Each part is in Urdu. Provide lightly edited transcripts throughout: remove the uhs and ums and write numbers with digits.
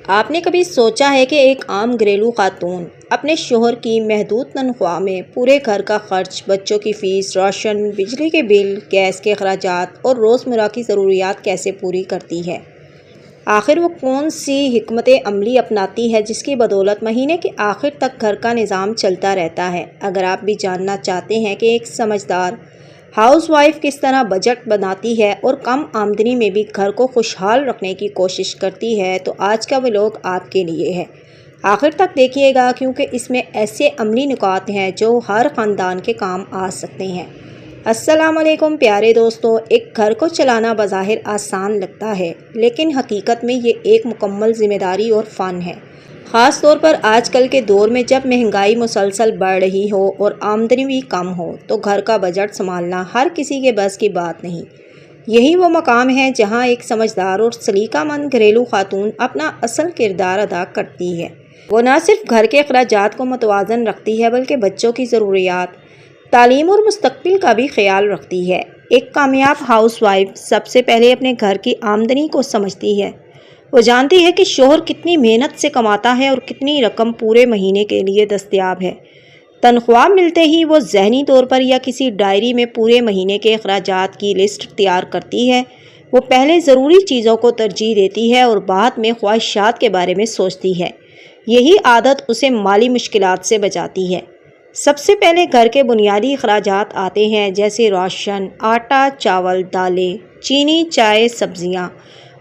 آپ نے کبھی سوچا ہے کہ ایک عام گھریلو خاتون اپنے شوہر کی محدود تنخواہ میں پورے گھر کا خرچ، بچوں کی فیس، راشن، بجلی کے بل، گیس کے اخراجات اور روزمرہ کی ضروریات کیسے پوری کرتی ہے؟ آخر وہ کون سی حکمت عملی اپناتی ہے جس کی بدولت مہینے کے آخر تک گھر کا نظام چلتا رہتا ہے؟ اگر آپ بھی جاننا چاہتے ہیں کہ ایک سمجھدار ہاؤس وائف کس طرح بجٹ بناتی ہے اور کم آمدنی میں بھی گھر کو خوشحال رکھنے کی کوشش کرتی ہے، تو آج کا ولاگ آپ کے لیے ہے۔ آخر تک دیکھیے گا کیونکہ اس میں ایسے عملی نکات ہیں جو ہر خاندان کے کام آ سکتے ہیں۔ السلام علیکم پیارے دوستو، ایک گھر کو چلانا بظاہر آسان لگتا ہے، لیکن حقیقت میں یہ ایک مکمل ذمہ داری اور فن ہے۔ خاص طور پر آج کل کے دور میں جب مہنگائی مسلسل بڑھ رہی ہو اور آمدنی بھی کم ہو، تو گھر کا بجٹ سنبھالنا ہر کسی کے بس کی بات نہیں۔ یہی وہ مقام ہے جہاں ایک سمجھدار اور سلیقہ مند گھریلو خاتون اپنا اصل کردار ادا کرتی ہے۔ وہ نہ صرف گھر کے اخراجات کو متوازن رکھتی ہے بلکہ بچوں کی ضروریات، تعلیم اور مستقبل کا بھی خیال رکھتی ہے۔ ایک کامیاب ہاؤس وائف سب سے پہلے اپنے گھر کی آمدنی کو سمجھتی ہے۔ وہ جانتی ہے کہ شوہر کتنی محنت سے کماتا ہے اور کتنی رقم پورے مہینے کے لیے دستیاب ہے۔ تنخواہ ملتے ہی وہ ذہنی طور پر یا کسی ڈائری میں پورے مہینے کے اخراجات کی لسٹ تیار کرتی ہے۔ وہ پہلے ضروری چیزوں کو ترجیح دیتی ہے اور بعد میں خواہشات کے بارے میں سوچتی ہے۔ یہی عادت اسے مالی مشکلات سے بچاتی ہے۔ سب سے پہلے گھر کے بنیادی اخراجات آتے ہیں، جیسے راشن، آٹا، چاول، دالیں، چینی، چائے، سبزیاں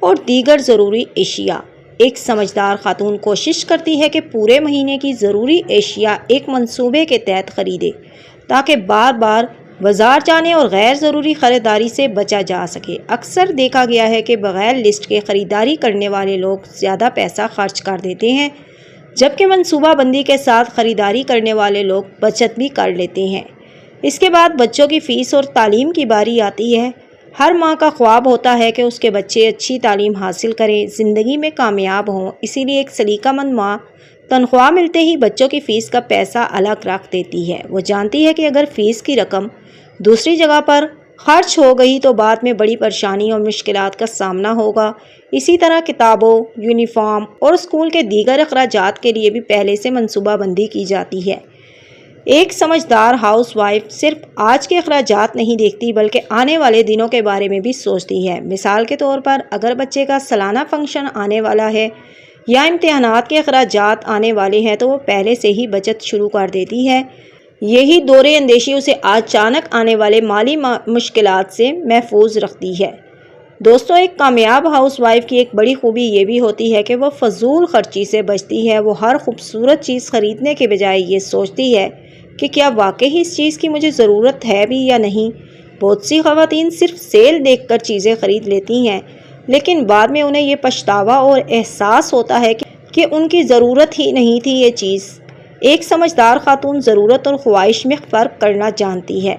اور دیگر ضروری اشیاء۔ ایک سمجھدار خاتون کوشش کرتی ہے کہ پورے مہینے کی ضروری اشیاء ایک منصوبے کے تحت خریدے تاکہ بار بار بازار جانے اور غیر ضروری خریداری سے بچا جا سکے۔ اکثر دیکھا گیا ہے کہ بغیر لسٹ کے خریداری کرنے والے لوگ زیادہ پیسہ خرچ کر دیتے ہیں، جبکہ منصوبہ بندی کے ساتھ خریداری کرنے والے لوگ بچت بھی کر لیتے ہیں۔ اس کے بعد بچوں کی فیس اور تعلیم کی باری آتی ہے۔ ہر ماں کا خواب ہوتا ہے کہ اس کے بچے اچھی تعلیم حاصل کریں، زندگی میں کامیاب ہوں۔ اسی لیے ایک سلیقہ مند ماں تنخواہ ملتے ہی بچوں کی فیس کا پیسہ الگ رکھ دیتی ہے۔ وہ جانتی ہے کہ اگر فیس کی رقم دوسری جگہ پر خرچ ہو گئی تو بعد میں بڑی پریشانی اور مشکلات کا سامنا ہوگا۔ اسی طرح کتابوں، یونیفارم اور اسکول کے دیگر اخراجات کے لیے بھی پہلے سے منصوبہ بندی کی جاتی ہے۔ ایک سمجھدار ہاؤس وائف صرف آج کے اخراجات نہیں دیکھتی بلکہ آنے والے دنوں کے بارے میں بھی سوچتی ہے۔ مثال کے طور پر اگر بچے کا سالانہ فنکشن آنے والا ہے یا امتحانات کے اخراجات آنے والے ہیں تو وہ پہلے سے ہی بچت شروع کر دیتی ہے۔ یہی دور اندیشی اسے اچانک آنے والے مالی مشکلات سے محفوظ رکھتی ہے۔ دوستوں، ایک کامیاب ہاؤس وائف کی ایک بڑی خوبی یہ بھی ہوتی ہے کہ وہ فضول خرچی سے بچتی ہے۔ وہ ہر خوبصورت چیز خریدنے کے بجائے یہ سوچتی ہے کہ کیا واقعی اس چیز کی مجھے ضرورت ہے بھی یا نہیں۔ بہت سی خواتین صرف سیل دیکھ کر چیزیں خرید لیتی ہیں، لیکن بعد میں انہیں یہ پچھتاوا اور احساس ہوتا ہے کہ ان کی ضرورت ہی نہیں تھی یہ چیز۔ ایک سمجھدار خاتون ضرورت اور خواہش میں فرق کرنا جانتی ہے۔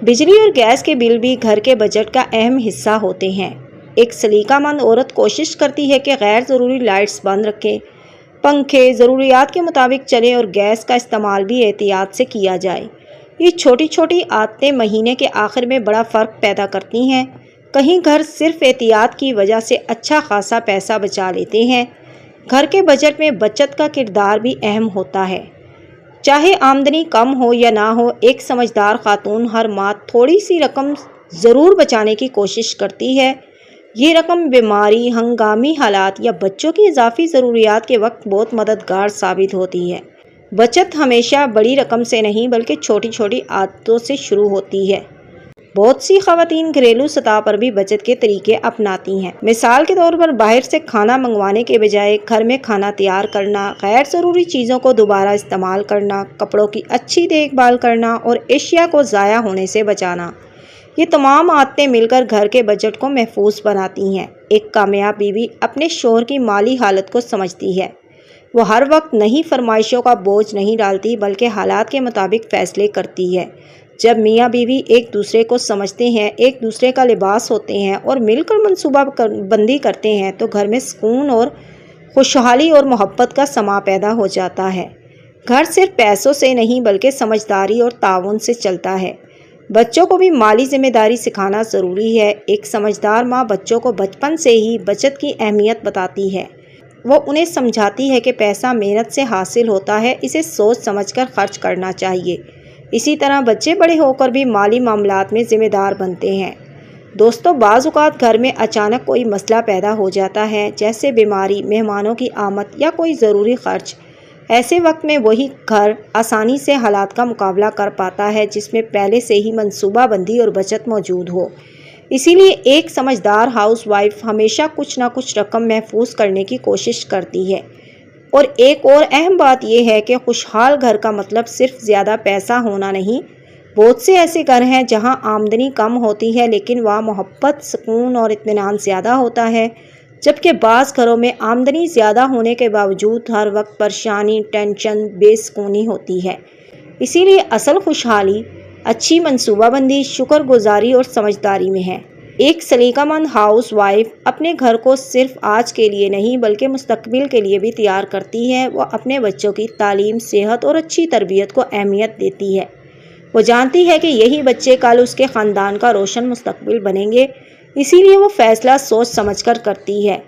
بجلی اور گیس کے بل بھی گھر کے بجٹ کا اہم حصہ ہوتے ہیں۔ ایک سلیقہ مند عورت کوشش کرتی ہے کہ غیر ضروری لائٹس بند رکھے، پنکھے ضروریات کے مطابق چلیں اور گیس کا استعمال بھی احتیاط سے کیا جائے۔ یہ چھوٹی چھوٹی عادتیں مہینے کے آخر میں بڑا فرق پیدا کرتی ہیں۔ کہیں گھر صرف احتیاط کی وجہ سے اچھا خاصا پیسہ بچا لیتے ہیں۔ گھر کے بجٹ میں بچت کا کردار بھی اہم ہوتا ہے۔ چاہے آمدنی کم ہو یا نہ ہو، ایک سمجھدار خاتون ہر ماہ تھوڑی سی رقم ضرور بچانے کی کوشش کرتی ہے۔ یہ رقم بیماری، ہنگامی حالات یا بچوں کی اضافی ضروریات کے وقت بہت مددگار ثابت ہوتی ہے۔ بچت ہمیشہ بڑی رقم سے نہیں بلکہ چھوٹی چھوٹی عادتوں سے شروع ہوتی ہے۔ بہت سی خواتین گھریلو سطح پر بھی بچت کے طریقے اپناتی ہیں۔ مثال کے طور پر باہر سے کھانا منگوانے کے بجائے گھر میں کھانا تیار کرنا، غیر ضروری چیزوں کو دوبارہ استعمال کرنا، کپڑوں کی اچھی دیکھ بھال کرنا اور اشیاء کو ضائع ہونے سے بچانا۔ یہ تمام عادتیں مل کر گھر کے بجٹ کو محفوظ بناتی ہیں۔ ایک کامیاب بیوی اپنے شوہر کی مالی حالت کو سمجھتی ہے۔ وہ ہر وقت نئی فرمائشوں کا بوجھ نہیں ڈالتی بلکہ حالات کے مطابق فیصلے کرتی ہے۔ جب میاں بیوی ایک دوسرے کو سمجھتے ہیں، ایک دوسرے کا لباس ہوتے ہیں اور مل کر منصوبہ بندی کرتے ہیں تو گھر میں سکون اور خوشحالی اور محبت کا سماں پیدا ہو جاتا ہے۔ گھر صرف پیسوں سے نہیں بلکہ سمجھداری اور تعاون سے چلتا ہے۔ بچوں کو بھی مالی ذمہ داری سکھانا ضروری ہے۔ ایک سمجھدار ماں بچوں کو بچپن سے ہی بچت کی اہمیت بتاتی ہے۔ وہ انہیں سمجھاتی ہے کہ پیسہ محنت سے حاصل ہوتا ہے، اسے سوچ سمجھ کر خرچ کرنا چاہیے۔ اسی طرح بچے بڑے ہو کر بھی مالی معاملات میں ذمہ دار بنتے ہیں۔ دوستو، بعض اوقات گھر میں اچانک کوئی مسئلہ پیدا ہو جاتا ہے، جیسے بیماری، مہمانوں کی آمد یا کوئی ضروری خرچ۔ ایسے وقت میں وہی گھر آسانی سے حالات کا مقابلہ کر پاتا ہے جس میں پہلے سے ہی منصوبہ بندی اور بچت موجود ہو۔ اسی لیے ایک سمجھدار ہاؤس وائف ہمیشہ کچھ نہ کچھ رقم محفوظ کرنے کی کوشش کرتی ہے۔ اور ایک اور اہم بات یہ ہے کہ خوشحال گھر کا مطلب صرف زیادہ پیسہ ہونا نہیں۔ بہت سے ایسے گھر ہیں جہاں آمدنی کم ہوتی ہے لیکن وہاں محبت، سکون اور اطمینان زیادہ ہوتا ہے، جبکہ بعض گھروں میں آمدنی زیادہ ہونے کے باوجود ہر وقت پریشانی، ٹینشن، بے سکونی ہوتی ہے۔ اسی لیے اصل خوشحالی اچھی منصوبہ بندی، شکر گزاری اور سمجھداری میں ہے۔ ایک سلیقہ مند ہاؤس وائف اپنے گھر کو صرف آج کے لیے نہیں بلکہ مستقبل کے لیے بھی تیار کرتی ہے۔ وہ اپنے بچوں کی تعلیم، صحت اور اچھی تربیت کو اہمیت دیتی ہے۔ وہ جانتی ہے کہ یہی بچے کل اس کے خاندان کا روشن مستقبل بنیں گے، اسی لیے وہ فیصلہ سوچ سمجھ کر کرتی ہے۔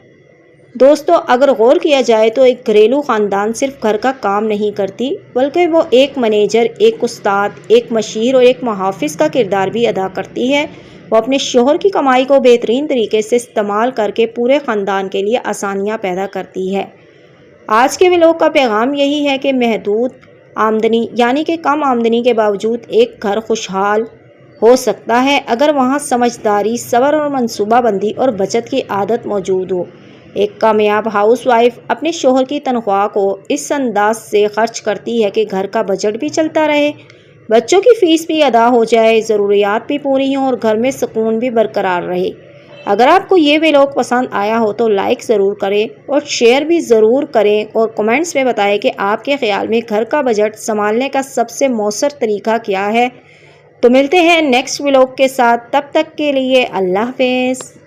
دوستو، اگر غور کیا جائے تو ایک گھریلو خاندان صرف گھر کا کام نہیں کرتی بلکہ وہ ایک مینیجر، ایک استاد، ایک مشیر اور ایک محافظ کا کردار بھی ادا کرتی ہے۔ وہ اپنے شوہر کی کمائی کو بہترین طریقے سے استعمال کر کے پورے خاندان کے لیے آسانیاں پیدا کرتی ہے۔ آج کے ویلوگ کا پیغام یہی ہے کہ محدود آمدنی یعنی کہ کم آمدنی کے باوجود ایک گھر خوشحال ہو سکتا ہے اگر وہاں سمجھداری، صبر اور منصوبہ بندی اور بچت کی عادت موجود ہو۔ ایک کامیاب ہاؤس وائف اپنے شوہر کی تنخواہ کو اس انداز سے خرچ کرتی ہے کہ گھر کا بجٹ بھی چلتا رہے، بچوں کی فیس بھی ادا ہو جائے، ضروریات بھی پوری ہوں اور گھر میں سکون بھی برقرار رہے۔ اگر آپ کو یہ ویلوگ پسند آیا ہو تو لائک ضرور کریں اور شیئر بھی ضرور کریں اور کمنٹس میں بتائیں کہ آپ کے خیال میں گھر کا بجٹ سنبھالنے کا سب سے مؤثر طریقہ کیا ہے۔ تو ملتے ہیں نیکسٹ ویلوگ کے ساتھ، تب تک کے لیے اللہ حافظ۔